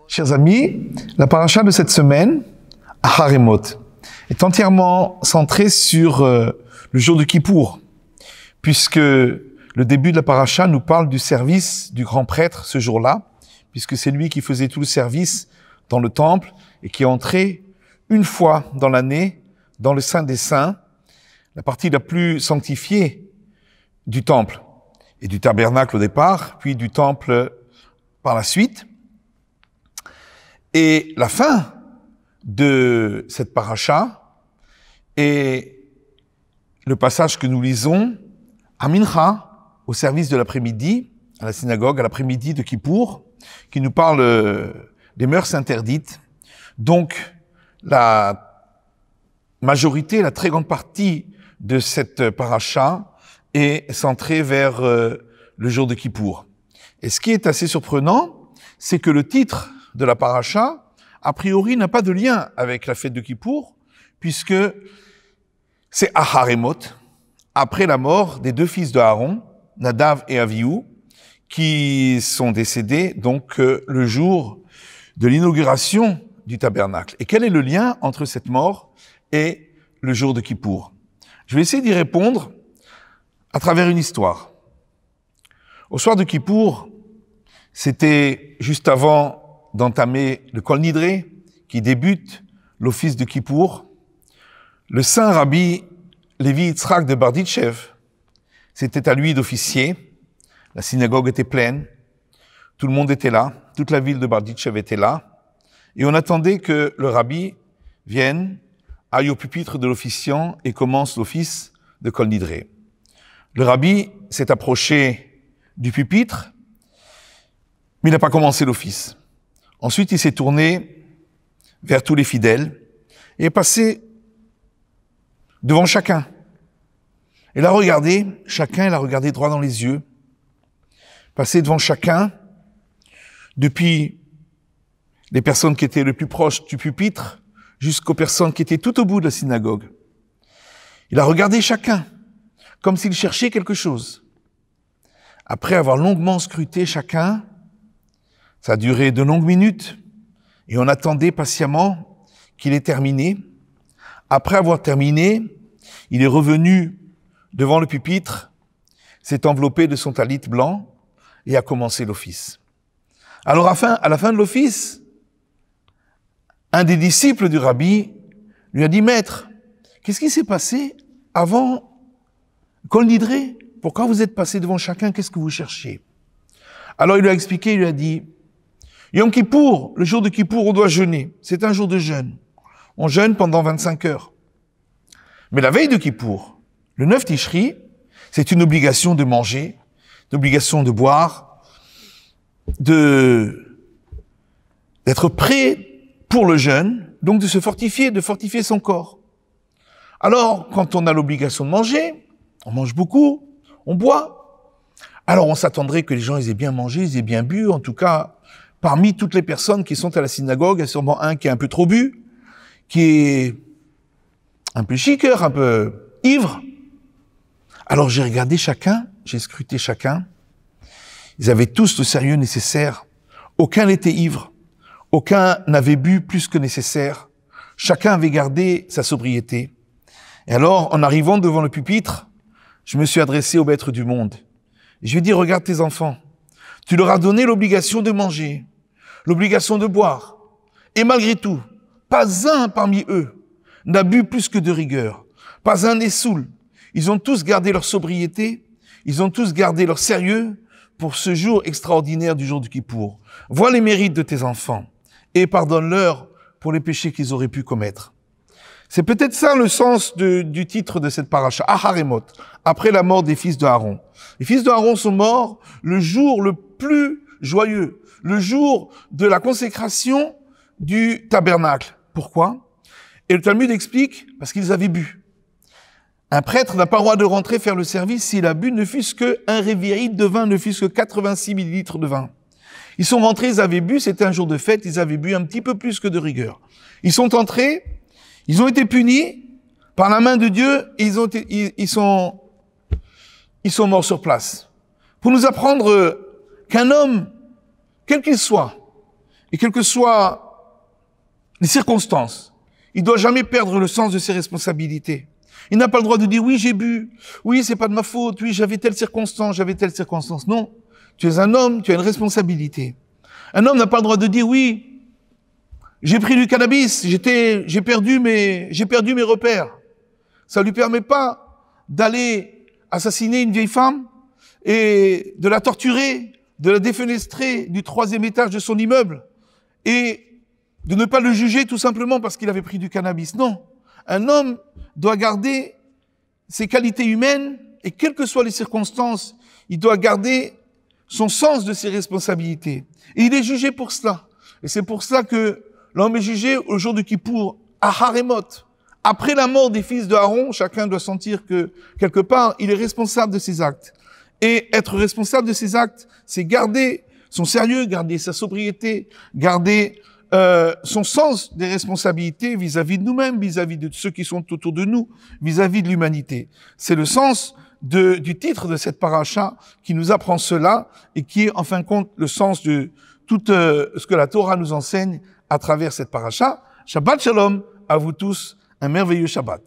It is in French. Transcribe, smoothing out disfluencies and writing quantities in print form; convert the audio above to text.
Chers amis, la paracha de cette semaine, Haremot, est entièrement centrée sur le jour de Kippour, puisque le début de la paracha nous parle du service du grand prêtre ce jour-là, puisque c'est lui qui faisait tout le service dans le temple et qui entrait une fois dans l'année dans le Saint des Saints, la partie la plus sanctifiée du temple et du tabernacle au départ, puis du temple par la suite. Et la fin de cette paracha est le passage que nous lisons à Mincha, au service de l'après-midi, à la synagogue, à l'après-midi de Kippour, qui nous parle des mœurs interdites. Donc, la majorité, la très grande partie de cette paracha est centrée vers le jour de Kippour. Et ce qui est assez surprenant, c'est que le titre de la paracha, a priori, n'a pas de lien avec la fête de Kippour, puisque c'est Haremot, après la mort des deux fils de Aaron, Nadav et Avihu, qui sont décédés donc le jour de l'inauguration du tabernacle. Et quel est le lien entre cette mort et le jour de Kippour? Je vais essayer d'y répondre à travers une histoire. Au soir de Kippour, c'était juste avant d'entamer le Kol Nidré, qui débute l'office de Kippour. Le saint rabbi Lévi Yitzhak de Barditchev, c'était à lui d'officier. La synagogue était pleine, tout le monde était là, toute la ville de Barditchev était là, et on attendait que le rabbi vienne, aille au pupitre de l'officiant et commence l'office de Kol Nidré. Le rabbi s'est approché du pupitre, mais il n'a pas commencé l'office. Ensuite, il s'est tourné vers tous les fidèles et est passé devant chacun. Il a regardé chacun, il a regardé droit dans les yeux, passé devant chacun, depuis les personnes qui étaient le plus proches du pupitre jusqu'aux personnes qui étaient tout au bout de la synagogue. Il a regardé chacun, comme s'il cherchait quelque chose. Après avoir longuement scruté chacun, ça a duré de longues minutes, et on attendait patiemment qu'il ait terminé. Après avoir terminé, il est revenu devant le pupitre, s'est enveloppé de son talit blanc et a commencé l'office. Alors à la fin de l'office, un des disciples du rabbi lui a dit « Maître, qu'est-ce qui s'est passé avant Kol Nidré? Pourquoi vous êtes passé devant chacun? Qu'est-ce que vous cherchiez ?» Alors il lui a expliqué, il lui a dit « Yom Kippour, le jour de Kippour, on doit jeûner. C'est un jour de jeûne. On jeûne pendant 25 heures. Mais la veille de Kippour, le 9 Tishri, c'est une obligation de manger, une obligation de boire, d'être prêt pour le jeûne, donc de se fortifier, de fortifier son corps. Alors, quand on a l'obligation de manger, on mange beaucoup, on boit. Alors, on s'attendrait que les gens ils aient bien mangé, ils aient bien bu. En tout cas, parmi toutes les personnes qui sont à la synagogue, il y a sûrement un qui est un peu trop bu, qui est un peu chiqueur, un peu ivre. Alors, j'ai regardé chacun, j'ai scruté chacun. Ils avaient tous le sérieux nécessaire. Aucun n'était ivre. Aucun n'avait bu plus que nécessaire. Chacun avait gardé sa sobriété. Et alors, en arrivant devant le pupitre, je me suis adressé au maître du monde. Et je lui ai dit, regarde tes enfants. Tu leur as donné l'obligation de manger, l'obligation de boire. Et malgré tout, pas un parmi eux n'a bu plus que de rigueur. Pas un n'est saoul. Ils ont tous gardé leur sobriété. Ils ont tous gardé leur sérieux pour ce jour extraordinaire du jour de Kippour. Vois les mérites de tes enfants et pardonne-leur pour les péchés qu'ils auraient pu commettre. C'est peut-être ça le sens du titre de cette paracha, Haremot, après la mort des fils de Aaron. Les fils de Aaron sont morts le jour le plus joyeux, le jour de la consécration du tabernacle. Pourquoi? Et le Talmud explique, parce qu'ils avaient bu. Un prêtre n'a pas le droit de rentrer faire le service s'il a bu ne fût-ce qu'un réveillé de vin, ne fût-ce que 86 millilitres de vin. Ils sont rentrés, ils avaient bu, c'était un jour de fête, ils avaient bu un petit peu plus que de rigueur. Ils sont entrés, ils ont été punis par la main de Dieu et ils sont morts sur place. Pour nous apprendre qu'un homme, quel qu'il soit, et quelles que soient les circonstances, il doit jamais perdre le sens de ses responsabilités. Il n'a pas le droit de dire, oui, j'ai bu, oui, c'est pas de ma faute, oui, j'avais telle circonstance. Non. Tu es un homme, tu as une responsabilité. Un homme n'a pas le droit de dire, oui, j'ai pris du cannabis, j'ai perdu mes repères. Ça lui permet pas d'aller assassiner une vieille femme et de la torturer, de la défenestrer du 3e étage de son immeuble et de ne pas le juger tout simplement parce qu'il avait pris du cannabis. Non. Un homme doit garder ses qualités humaines et quelles que soient les circonstances, il doit garder son sens de ses responsabilités. Et il est jugé pour cela. Et c'est pour cela que l'homme est jugé au jour de Kippour, à Haremot. Après la mort des fils de Aaron, chacun doit sentir que, quelque part, il est responsable de ses actes. Et être responsable de ses actes, c'est garder son sérieux, garder sa sobriété, garder son sens des responsabilités vis-à-vis de nous-mêmes, vis-à-vis de ceux qui sont autour de nous, vis-à-vis de l'humanité. C'est le sens du titre de cette paracha qui nous apprend cela et qui est en fin de compte le sens de tout ce que la Torah nous enseigne à travers cette paracha. Shabbat Shalom à vous tous, un merveilleux Shabbat.